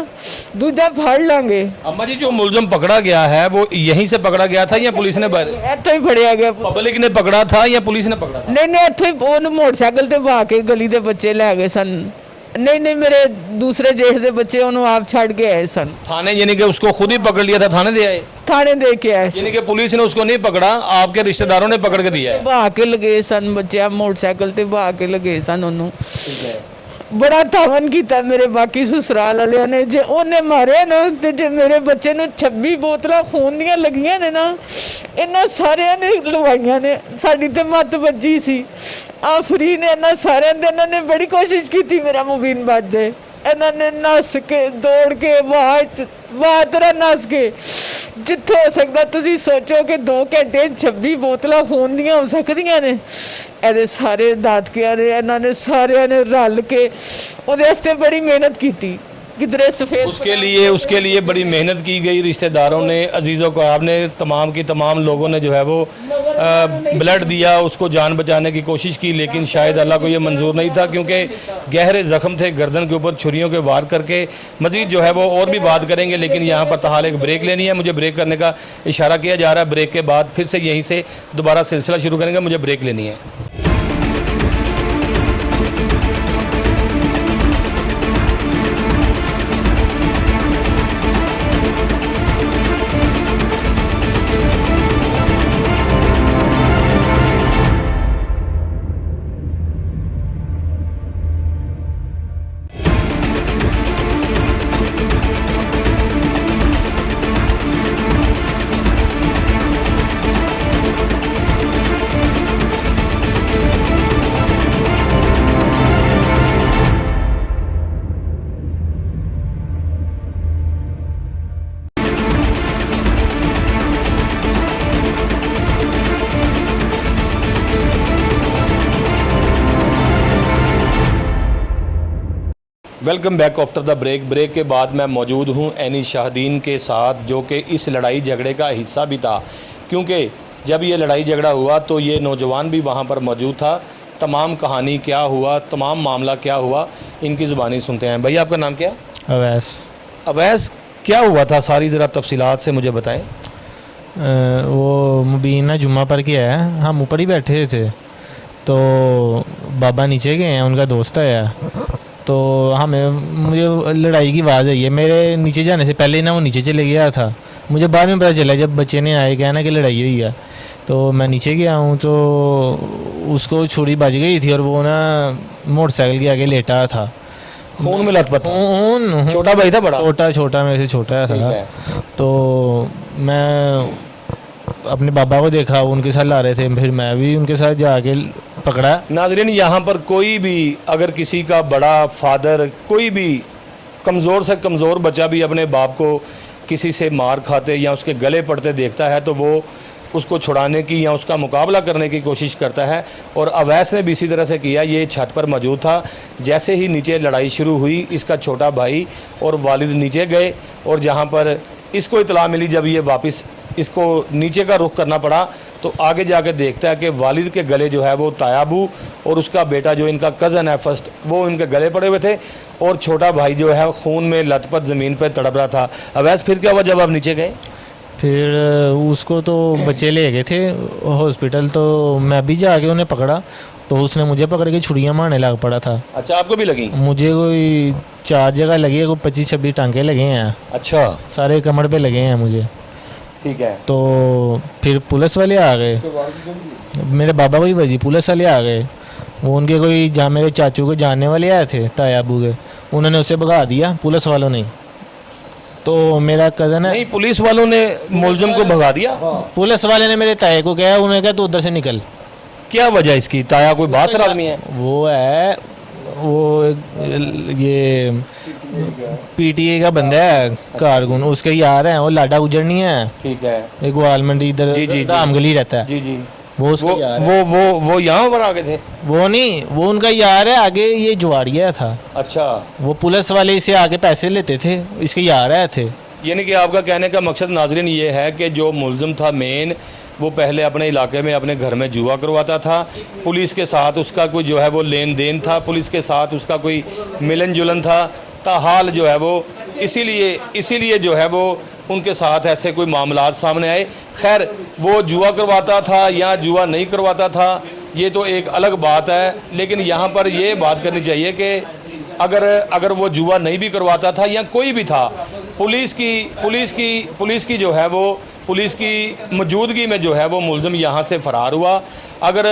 दूजा फड़ लांगे। अम्मा जी जो मुलजम पकड़ा गया है वो यहीं से पकड़ा गया था या पुलिस ने इतों ही फड़िया गया, पब्लिक ने पकड़ा था या पुलिस ने पकड़ा था? नहीं नहीं इतों ही ओनू मोटरसाइकिल ते बहा के गली दे बच्चे लै गए सन। नहीं नहीं मेरे दूसरे जेठ दे बच्चे उन्होंने आप छड़ के आए सन थाने, यानी कि उसको खुद ही पकड़ लिया था, थाने दे आए? थाने दे के आए, यानी कि पुलिस ने उसको नहीं पकड़ा, आपके रिश्तेदारों ने पकड़ के दिया है? बहा के लगे सन बच्चे, मोटरसाइकिल ते बहा के लगे सन उन्होंने। बड़ा तावन किया मेरे बाकी ससुराल वाले ने, जे उन्हें मारे ना तो जे मेरे बच्चे नूं 26 बोतलां खून दियां लगियां ने ना, इन्हां सारियां ने लवाइयां ने। साडी ते मत बजी सी आफरी ने, इन्हां सारियां दे इन्होंने बड़ी कोशिश की थी मेरा मुबीन बच जाए। इन्होंने नस के दौड़ के वाह तरह नस के जिथे हो सकता तुसीं सोचो कि 2 घंटे 26 बोतलां खून दियां हो सकदियां ने। ਇਹਦੇ ਸਾਰੇ ਦਾਦਕਿਆਂ ने इन्होंने सारे ने रल के ਉਹਦੇ वास्ते बड़ी मेहनत की, किधरे सफेद उसके लिए बड़ी मेहनत की गई, रिश्तेदारों ने, अजीज़ों को आपने, तमाम की तमाम लोगों ने जो है वो ब्लड दिया, उसको जान बचाने की कोशिश की, लेकिन शायद अल्लाह को ये मंजूर नहीं था क्योंकि गहरे ज़ख्म थे गर्दन के ऊपर छुरियों के वार करके। मज़ीद जो है वो और भी बात करेंगे, लेकिन यहाँ पर ताहाल एक ब्रेक लेनी है। मुझे ब्रेक करने का इशारा किया जा रहा है। ब्रेक के बाद फिर से यहीं से दोबारा सिलसिला शुरू करेंगे। मुझे ब्रेक लेनी है। Welcome back after the break. Break के बाद मैं मौजूद हूँ एनी शाहदीन के साथ, जो कि इस लड़ाई झगड़े का हिस्सा भी था, क्योंकि जब ये लड़ाई झगड़ा हुआ तो ये नौजवान भी वहाँ पर मौजूद था। तमाम कहानी क्या हुआ, तमाम मामला क्या हुआ, इनकी ज़ुबानी सुनते हैं। भैया आपका नाम क्या? अवैस। अवैस, क्या हुआ था सारी ज़रा तफसीलात से मुझे बताएं। वो मुबीना जुम्मा पर के है, हम ऊपर ही बैठे थे तो बाबा नीचे गए हैं, उनका दोस्त आया तो मुझे लड़ाई की आवाज़ आई है। मेरे नीचे जाने से पहले ना वो नीचे चले गया था। मुझे बाद में पता चला जब बच्चे ने आए कहना कि लड़ाई हुई है, तो मैं नीचे गया हूँ तो उसको छुरी बज गई थी और वो ना मोटरसाइकिल के आगे लेटा था। खून में लथपथ था। खून। छोटा भाई था बड़ा? छोटा मेरे से छोटा था। तो मैं अपने बाबा को देखा, वो उनके साथ ला रहे थे, फिर मैं भी उनके साथ जाके पकड़ा। नाज़रीन, यहाँ पर कोई भी अगर किसी का बड़ा फादर, कोई भी कमज़ोर से कमज़ोर बच्चा भी अपने बाप को किसी से मार खाते या उसके गले पड़ते देखता है तो वो उसको छुड़ाने की या उसका मुकाबला करने की कोशिश करता है। और अवैस ने भी इसी तरह से किया। ये छत पर मौजूद था। जैसे ही नीचे लड़ाई शुरू हुई, इसका छोटा भाई और वालिद नीचे गए और जहाँ पर इसको इतला मिली, जब ये वापस इसको नीचे का रुख करना पड़ा तो आगे जाके देखता है कि वालिद के गले जो है वो तायाबू और उसका बेटा जो इनका कज़न है फर्स्ट, वो इनके गले पड़े हुए थे और छोटा भाई जो है खून में लथपथ ज़मीन पर तड़प रहा था। अवैस, फिर क्या हुआ जब आप नीचे गए? फिर उसको तो बच्चे ले गए थे हॉस्पिटल, तो मैं भी जाके उन्हें पकड़ा तो उसने मुझे पकड़ के छुरियाँ मारने लग पड़ा था। अच्छा, आपको भी लगी? मुझे कोई 4 जगह लगी है, कोई 25-26 टांके लगे हैं। अच्छा, सारे कमर पे लगे हैं मुझे। ठीक है। तो फिर पुलिस वाले आ गए, मेरे बाबा को ही वजी पुलिस वाले आ गए। वो उनके कोई मेरे चाचू को जानने वाले आए थे तायाबू के, उन्होंने उसे भगा दिया पुलिस वालों ने। तो मेरा कज़न है। नहीं, पुलिस वालों ने मुलजिम को भगा दिया? पुलिस वाले ने मेरे ताया को कहा, उन्होंने कहा तू उधर से निकल। क्या वजह इसकी? ताया कोई बासर आदमी है? वो ये पीटीए का बंदा है कारकुन, उसके यार हैं, वो लाडा गुजर नहीं है। ठीक है। एक वाल मंडी इधर रामगली रहता है। जी जी। वो उसका यार है। वो यहाँ पर आगे थे? वो नहीं, वो उनका यार है। आगे ये जुआड़िया था। अच्छा। वो पुलिस वाले इसे आगे पैसे लेते थे, इसके यार आए थे। यानी कि आपका कहने का मकसद नाजरीन ये है कि जो मुलजिम था मेन, वो पहले अपने इलाके में अपने घर में जुआ करवाता था। पुलिस के साथ उसका कोई जो है वो लेन देन था, पुलिस के साथ उसका कोई मिलन जुलन था। ताहाल जो है वो इसीलिए जो है वो उनके साथ ऐसे कोई मामलात सामने आए। खैर, वो जुआ करवाता था या जुआ नहीं करवाता था ये तो एक अलग बात है, लेकिन यहाँ पर ये बात करनी चाहिए कि अगर वो जुआ नहीं भी करवाता था या कोई भी था, पुलिस की जो है वो पुलिस की मौजूदगी में जो है वो मुलजिम यहाँ से फ़रार हुआ। अगर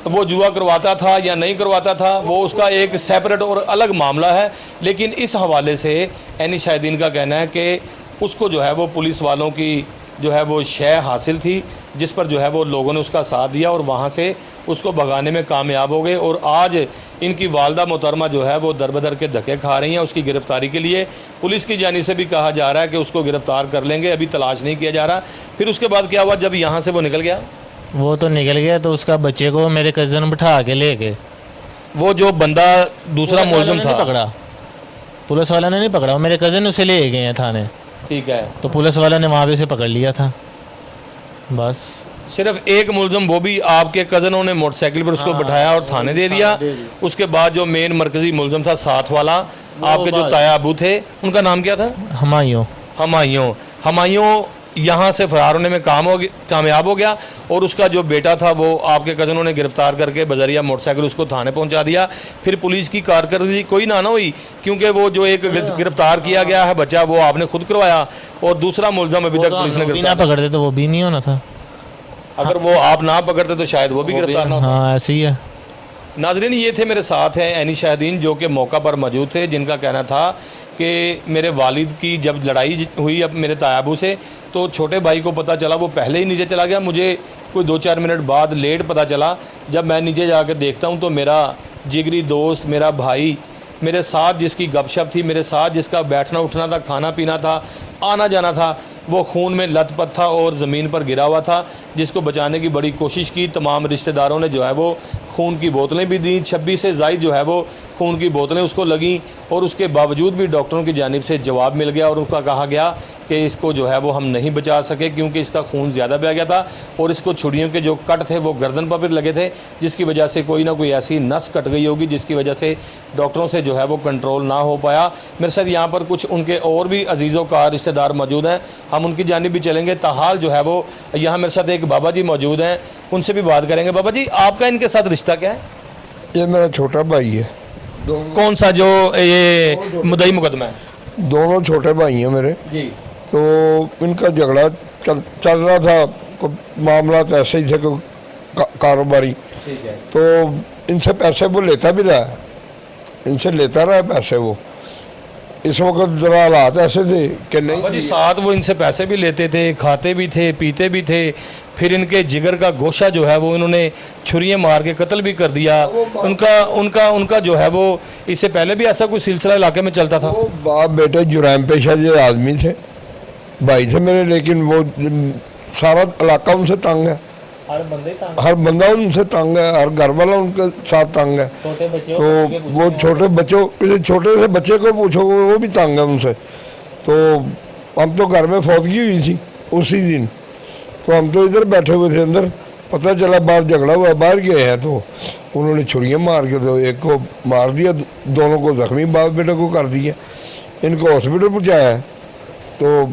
वो जुआ करवाता था या नहीं करवाता था वो उसका एक सेपरेट और अलग मामला है, लेकिन इस हवाले से एनी शाहिदीन का कहना है कि उसको जो है वो पुलिस वालों की जो है वो शय हासिल थी, जिस पर जो है वो लोगों ने उसका साथ दिया और वहाँ से उसको भगाने में कामयाब हो गए। और आज इनकी वालदा मोहतरमा जो है वो दरबदर के धक्के खा रही हैं उसकी गिरफ़्तारी के लिए। पुलिस की जानिब से भी कहा जा रहा है कि उसको गिरफ़्तार कर लेंगे, अभी तलाश नहीं किया जा रहा। फिर उसके बाद क्या हुआ जब यहाँ से वो निकल गया? वो तो निकल गया तो उसका बच्चे को मेरे कज़न बिठा के ले गए। वो जो बंदा दूसरा मुलजिम था पकड़ा, पुलिस वाला ने नहीं पकड़ा, वो मेरे कज़न उसे ले गए हैं थाने। ठीक है। तो पुलिस वाला ने वहाँ पे उसे पकड़ लिया था बस। सिर्फ एक मुलजम, वो भी आपके कज़नों ने मोटरसाइकिल पर उसको बिठाया और थाने दे दिया। उसके बाद जो मेन मरकजी मुलजम था साथ वाला, आपके जो ताया अबू थे, उनका नाम क्या था? हमायूं यहाँ से फरार होने में कामयाब हो गया और उसका जो बेटा था वो आपके कज़नों ने गिरफ्तार करके बजरिया मोटरसाइकिल उसको थाने पहुँचा दिया। फिर पुलिस की कारकर्दगी कोई ना हुई, क्योंकि वो जो एक गिरफ्तार किया गया है बच्चा, वो आपने खुद करवाया, और दूसरा मुलजम अभी तक पुलिस ने गिरफ्तार पकड़ते तो वो भी नहीं होना था। अगर वो आप ना पकड़ते तो शायद वो भी गिरफ्तार ना होता। हाँ, ऐसे ही है। नाजरीन, ये थे मेरे साथ हैं ऐनी शाहदीन, जो कि मौका पर मौजूद थे, जिनका कहना था कि मेरे वालिद की जब लड़ाई हुई अब मेरे तायाबू से, तो छोटे भाई को पता चला, वो पहले ही नीचे चला गया। मुझे कोई 2-4 मिनट बाद लेट पता चला। जब मैं नीचे जाकर देखता हूँ तो मेरा जिगरी दोस्त, मेरा भाई, मेरे साथ जिसकी गपशप थी, मेरे साथ जिसका बैठना उठना था, खाना पीना था, आना जाना था, वो खून में लथपथ था और ज़मीन पर गिरा हुआ था, जिसको बचाने की बड़ी कोशिश की। तमाम रिश्तेदारों ने जो है वो खून की बोतलें भी दी। 26 से ज़ायद जो है वो खून की बोतलें उसको लगीं, और उसके बावजूद भी डॉक्टरों की जानिब से जवाब मिल गया और उनका कहा गया कि इसको जो है वो हम नहीं बचा सके, क्योंकि इसका खून ज़्यादा बह गया था और इसको छुरियों के जो कट थे वो गर्दन पर भी लगे थे, जिसकी वजह से कोई ना कोई ऐसी नस कट गई होगी, जिसकी वजह से डॉक्टरों से जो है वो कंट्रोल ना हो पाया। मेरे साथ यहाँ पर कुछ उनके और भी अजीज़ों का रिश्तेदार मौजूद हैं, हम उनकी जानिब भी चलेंगे। ताहाल जो है वो यहाँ मेरे साथ एक बाबा जी मौजूद हैं, उनसे भी बात करेंगे। बाबा जी, आपका इनके साथ रिश्ता क्या है? ये मेरा छोटा भाई है। कौन सा जो ये मुद्दई मुकदमा है? दोनों छोटे भाई हैं मेरे। जी। तो इनका झगड़ा चल रहा था, मामला तो ऐसे ही थे, कारोबारी। ठीक है। तो इनसे पैसे वो लेता भी रहा, इनसे लेता रहा पैसे वो। इस वक्त जरा हालात ऐसे थे कि नहीं। बाबा जी, साथ वो इनसे पैसे भी लेते थे, खाते भी थे, पीते भी थे, फिर इनके जिगर का गोशा जो है वो इन्होंने छुरियाँ मार के कत्ल भी कर दिया। उनका जो है वो इससे पहले भी ऐसा कोई सिलसिला इलाके में चलता था? वो बाप बेटे जुराम पेशा जो आदमी थे, भाई थे मेरे, लेकिन वो सारा इलाका उनसे तंग है, हर बंदा उनसे तंग है, हर घर वाला उनके साथ तंग है। तो वो छोटे बच्चों, किसी छोटे से बच्चे को पूछो वो भी तंग है उनसे। तो हम तो घर में फौतगी हुई थी उसी दिन, तो हम तो इधर बैठे हुए थे, अंदर पता चला बाहर झगड़ा हुआ, बाहर गए हैं, तो उन्होंने छुरियाँ मार के तो एक को मार दिया, दोनों को जख्मी बाप बेटे को कर दिया। इनको हॉस्पिटल पहुँचाया है, तो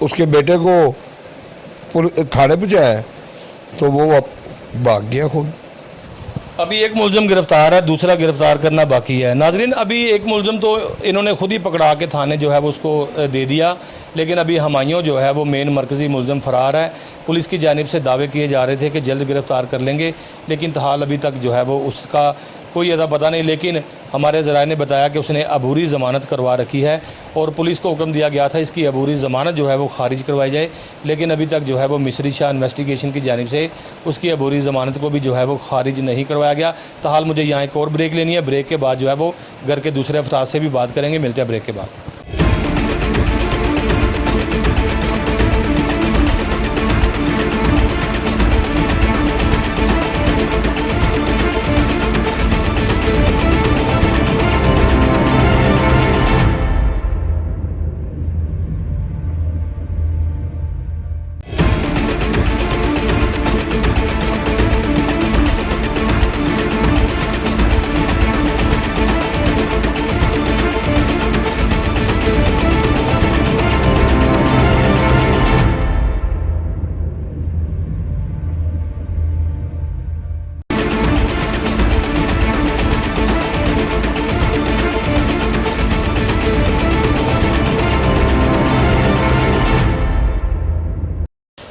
उसके बेटे को थाने पहुँचाया है, तो वो भाग गया खुद। अभी एक मुलजम गिरफ्तार है, दूसरा गिरफ्तार करना बाकी है। नाजरीन, अभी एक मुलजम तो इन्होंने खुद ही पकड़ा के थाने जो है वो उसको दे दिया, लेकिन अभी हमायूं जो है वो मेन मरकज़ी मुलजम फ़रार है। पुलिस की जानिब से दावे किए जा रहे थे कि जल्द गिरफ़्तार कर लेंगे, लेकिन ताहाल अभी तक जो है वो उसका कोई अदा पता नहीं। लेकिन हमारे ज़राए ने बताया कि उसने अबूरी ज़मानत करवा रखी है और पुलिस को हुक्म दिया गया था इसकी अबूरी ज़मानत जो है वो खारिज करवाई जाए, लेकिन अभी तक जो है वो मिस्री शाह इन्वेस्टिगेशन की जानिब से उसकी अबूरी ज़मानत को भी जो है वो खारिज नहीं करवाया गया। ताहाल मुझे यहाँ एक और ब्रेक लेनी है, ब्रेक के बाद जो है वो घर के दूसरे अफराद से भी बात करेंगे। मिलते हैं ब्रेक के बाद।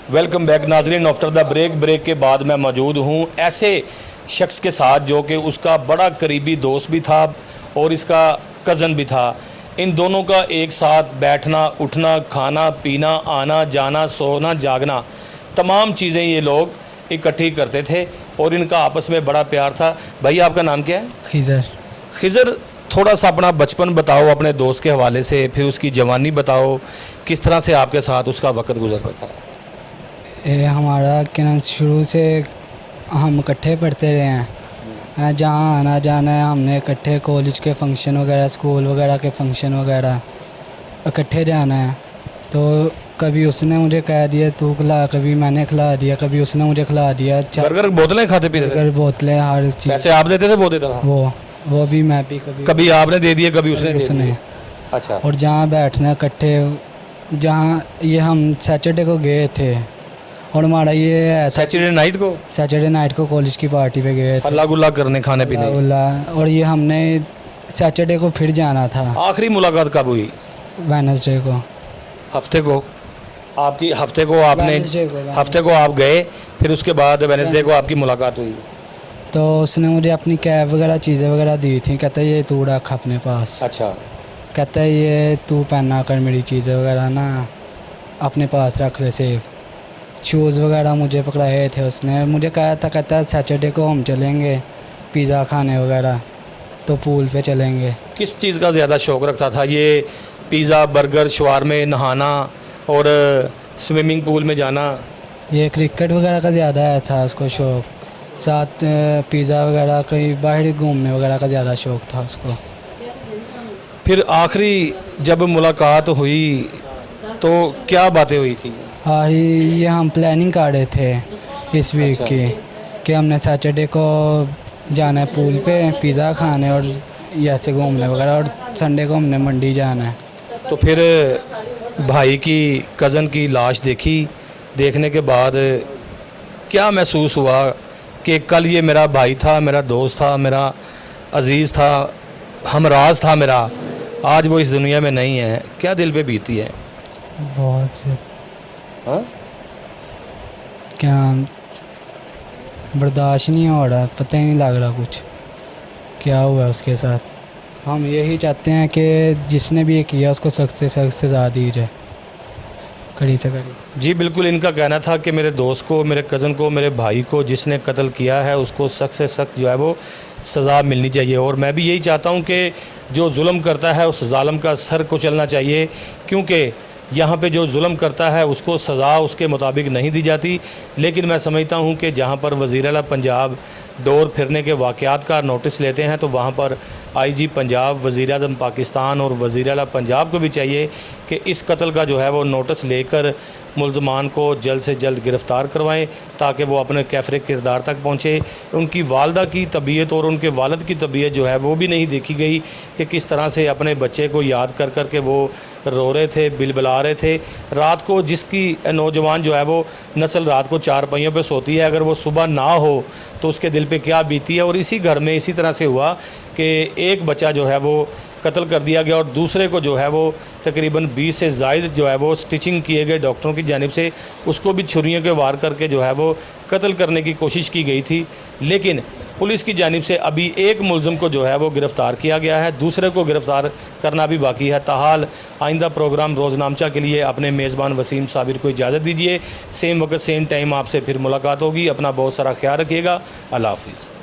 वेलकम बैक नाजरीन, आफ्टर द ब्रेक के बाद मैं मौजूद हूँ ऐसे शख्स के साथ जो कि उसका बड़ा करीबी दोस्त भी था और इसका कज़न भी था। इन दोनों का एक साथ बैठना उठना, खाना पीना, आना जाना, सोना जागना, तमाम चीज़ें ये लोग इकट्ठी करते थे और इनका आपस में बड़ा प्यार था। भाई, आपका नाम क्या है? खिज़र, थोड़ा सा अपना बचपन बताओ अपने दोस्त के हवाले से, फिर उसकी जवानी बताओ, किस तरह से आपके साथ उसका वक्त गुजरता था। हमारा क्या शुरू से हम इकट्ठे पढ़ते रहे हैं, जहाँ आना जाना है हमने इकट्ठे, कॉलेज के फंक्शन वगैरह, स्कूल वगैरह के फंक्शन वगैरह इकट्ठे जाना है। तो कभी उसने मुझे कह दिया तू खिला, कभी मैंने खिला दिया, कभी उसने मुझे खिला दिया। बर्गर बोतलें खाते पीते थे? बर्गर बोतलें हर चीज़। पैसे आप देते थे वो देता था? वो भी मैं भी कभी कभी आपने दे दिए कभी उसने दे उसने। दिए। अच्छा। और जहाँ बैठना इकट्ठे, जहाँ ये हम सैटरडे को गए थे और हमारा ये है था सैटरडे नाइट को सैटरडे नाइट को कॉलेज की पार्टी पे गए थे हल्ला गुल्ला करने खाने पीने? और ये हमने सैटरडे को फिर जाना था, आखिरी मुलाकात कब हुई? वेडनेसडे को। हफ्ते को? आपकी हफ्ते को आपने वेडनेसडे हफ्ते को आप गए, फिर उसके बाद वेडनेसडे को आपकी मुलाकात हुई? तो उसने मुझे अपनी कैब वगैरह चीज़ें वगैरह दी थी। कहता है ये तू रख अपने पास। अच्छा। कहता है ये तू पहना कर मेरी चीज़ें वगैरह ना अपने पास रख ले सेफ। शूज़ वगैरह मुझे पकड़ाए थे उसने। मुझे कहा था, कहता है सैटरडे को हम चलेंगे पिज़्ज़ा खाने वगैरह, तो पूल पे चलेंगे। किस चीज़ का ज़्यादा शौक़ रखता था ये? पिज़्ज़ा, बर्गर, शवारमे, नहाना और स्विमिंग पूल में जाना? ये क्रिकेट वगैरह का ज़्यादा है था उसको शौक़, साथ पिज़्ज़ा वगैरह कहीं बाहर घूमने वगैरह का ज़्यादा शौक़ था उसको। फिर आखिरी जब मुलाकात हुई तो क्या बातें हुई थी? और ये हम प्लानिंग कर रहे थे इस वीक की कि हमने सैटरडे को जाना है पूल पे पिज़्ज़ा खाने और ऐसे घूमने वगैरह, और संडे को हमने मंडी जाना है। तो फिर भाई की कज़न की लाश देखी, देखने के बाद क्या महसूस हुआ कि कल ये मेरा भाई था, मेरा दोस्त था, मेरा अजीज़ था, हमराज था मेरा, आज वो इस दुनिया में नहीं है? क्या दिल पे बीती है? बहुत से हाँ? क्या बर्दाश्त नहीं हो रहा, पता ही नहीं लग रहा कुछ क्या हुआ उसके साथ। हम यही चाहते हैं कि जिसने भी ये किया उसको सख्त से सख्त सज़ा दी जाए, कड़ी से कड़ी। जी बिल्कुल, इनका कहना था कि मेरे दोस्त को, मेरे कज़न को, मेरे भाई को जिसने कत्ल किया है उसको सख्त से सख्त जो है वो सज़ा मिलनी चाहिए। और मैं भी यही चाहता हूँ कि जो जुल्म करता है उस जालिम का सर कुचलना चाहिए, क्योंकि यहाँ पे जो जुल्म करता है उसको सज़ा उसके मुताबिक नहीं दी जाती। लेकिन मैं समझता हूँ कि जहाँ पर वज़ीर आला पंजाब दौर फिरने के वाक़यात का नोटिस लेते हैं तो वहाँ पर IG पंजाब, वज़ीर आज़म पाकिस्तान और वज़ीर आला पंजाब को भी चाहिए कि इस कत्ल का जो है वो नोटिस लेकर मुल्ज़मान को जल्द से जल्द गिरफ़्तार करवाएं ताकि वो अपने कैफ़रे किरदार तक पहुँचे। उनकी वालदा की तबीयत और उनके वालिद की तबीयत जो है वो भी नहीं देखी गई कि किस तरह से अपने बच्चे को याद कर कर के वो रो रहे थे, बिलबिला रहे थे। रात को जिसकी नौजवान जो है वो नस्ल रात को चार पहियों पे सोती है, अगर वो सुबह ना हो तो उसके दिल पे क्या बीती है। और इसी घर में इसी तरह से हुआ कि एक बच्चा जो है वो कत्ल कर दिया गया और दूसरे को जो है वो तकरीबन 20 से ज़ायद जो है वो स्टिचिंग किए गए डॉक्टरों की जानिब से, उसको भी छुरियों के वार करके जो है वो कत्ल करने की कोशिश की गई थी। लेकिन पुलिस की जानिब से अभी एक मुलज़िम को जो है वो गिरफ़्तार किया गया है, दूसरे को गिरफ़्तार करना भी बाकी है। ताहाल आइंदा प्रोग्राम रोज़नामचा के लिए अपने मेज़बान वसीम साबिर को इजाज़त दीजिए। सेम वक्त सेम टाइम आपसे फिर मुलाकात होगी। अपना बहुत सारा ख्याल रखिएगा। अल्लाह हाफ़िज़।